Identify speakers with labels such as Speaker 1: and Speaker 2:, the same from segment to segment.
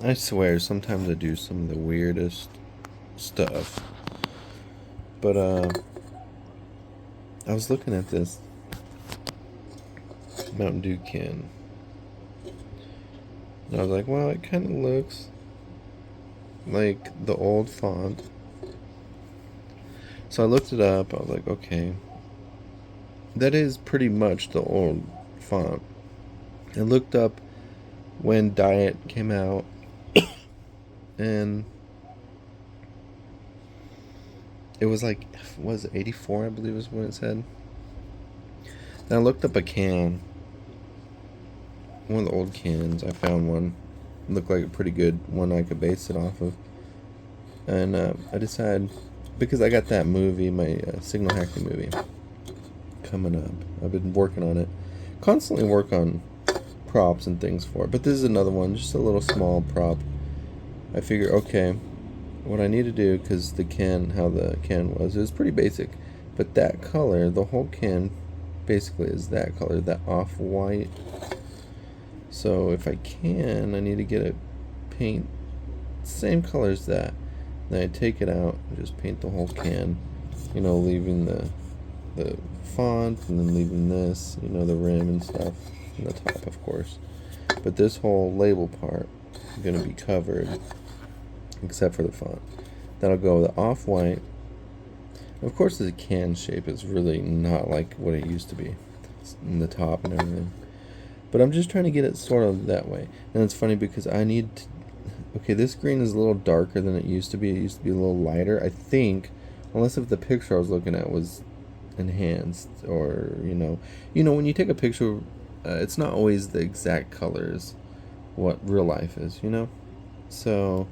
Speaker 1: I swear, sometimes I do some of the weirdest stuff. But I was looking at this Mountain Dew can, and I was like, well, it kind of looks like the old font. So I looked it up. I was like, okay, that is pretty much the old font. I looked up when Diet came out, and it was like, was it 84? I believe is what it said. And I looked up a can, one of the old cans. I found one. It looked like a pretty good one I could base it off of. And I decided, because I got that movie, my signal hacking movie, coming up. I've been working on it. Constantly work on props and things for it. But this is another one, just a little small prop. I figure, okay, what I need to do, because how the can was, it was pretty basic. But that color, the whole can basically is that color, that off-white. So if I can, I need to get a paint same color as that. Then I take it out and just paint the whole can, leaving the font and then leaving this, the rim and stuff, and the top, of course. But this whole label part is going to be covered except for the font. That'll go with the off-white. Of course, the can shape is really not like what it used to be in the top and everything. But I'm just trying to get it sort of that way. And it's funny because I need to, okay, this green is a little darker than it used to be. It used to be a little lighter, I think, unless if the picture I was looking at was enhanced, or when you take a picture, it's not always the exact colors what real life is. So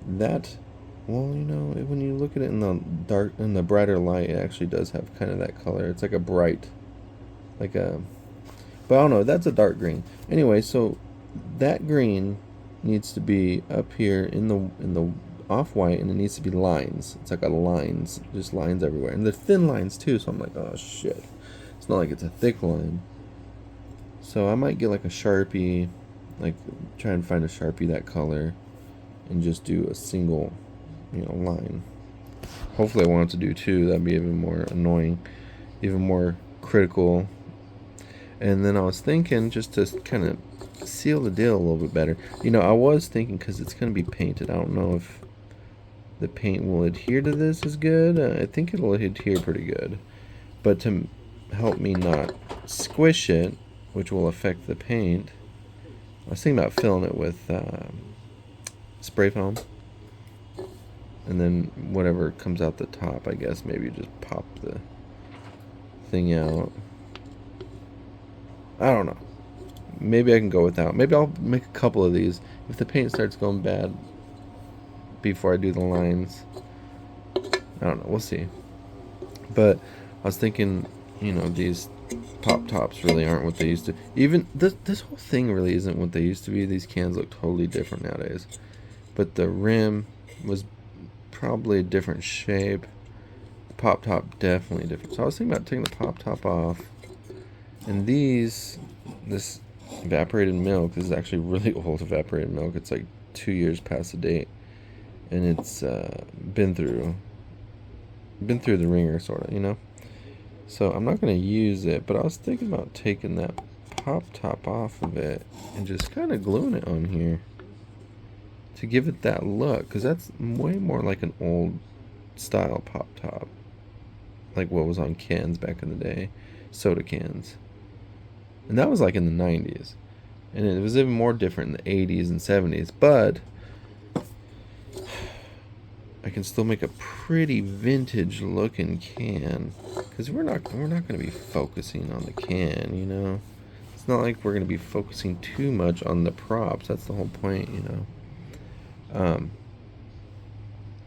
Speaker 1: that, well, when you look at it in the brighter light, it actually does have kind of that color. It's like a bright, like a, but I don't know, that's a dark green. Anyway, so that green needs to be up here in the off-white, and it needs to be lines. It's like a lines, just lines everywhere, and they're thin lines too. So I'm like, oh shit, it's not like it's a thick line. So I might get like a Sharpie, like try and find a Sharpie that color, and just do a single, line. Hopefully I won't have to do two. That'd be even more annoying, even more critical. And then I was thinking, just to kind of seal the deal a little bit better, I was thinking, because it's going to be painted, I don't know if the paint will adhere to this as good. I think it'll adhere pretty good. But to help me not squish it, which will affect the paint, I was thinking about filling it with spray foam. And then whatever comes out the top, I guess maybe just pop the thing out. I don't know. Maybe I can go without. Maybe I'll make a couple of these. If the paint starts going bad before I do the lines, I don't know. We'll see. But I was thinking, these pop tops really aren't what they used to. Even this whole thing really isn't what they used to be. These cans look totally different nowadays. But the rim was probably a different shape. The pop top definitely different. So I was thinking about taking the pop top off. And this evaporated milk, this is actually really old evaporated milk. It's like 2 years past the date, and it's been through the ringer, sort of. So I'm not going to use it, but I was thinking about taking that pop top off of it and just kind of gluing it on here to give it that look, because that's way more like an old style pop top, like what was on cans back in the day, soda cans. And that was like in the 90s. And it was even more different in the 80s and 70s. But I can still make a pretty vintage looking can. Because we're not going to be focusing on the can. It's not like we're going to be focusing too much on the props. That's the whole point.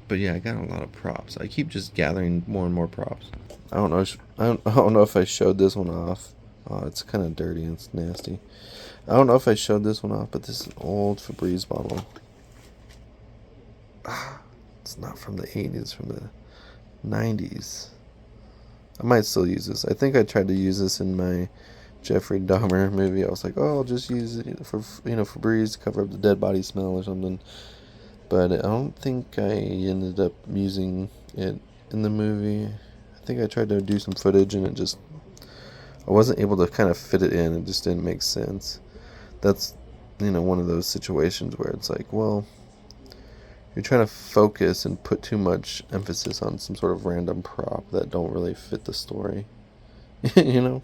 Speaker 1: But yeah, I got a lot of props. I keep just gathering more and more props. I don't know. I don't know if I showed this one off. Oh, it's kind of dirty and it's nasty. I don't know if I showed this one off, but this is an old Febreze bottle. It's not from the 80s, it's from the 90s. I might still use this. I think I tried to use this in my Jeffrey Dahmer movie. I was like, oh, I'll just use it for Febreze to cover up the dead body smell or something. But I don't think I ended up using it in the movie. I think I tried to do some footage and I wasn't able to kind of fit it in. It just didn't make sense. That's, one of those situations where it's like, well, you're trying to focus and put too much emphasis on some sort of random prop that don't really fit the story. you know?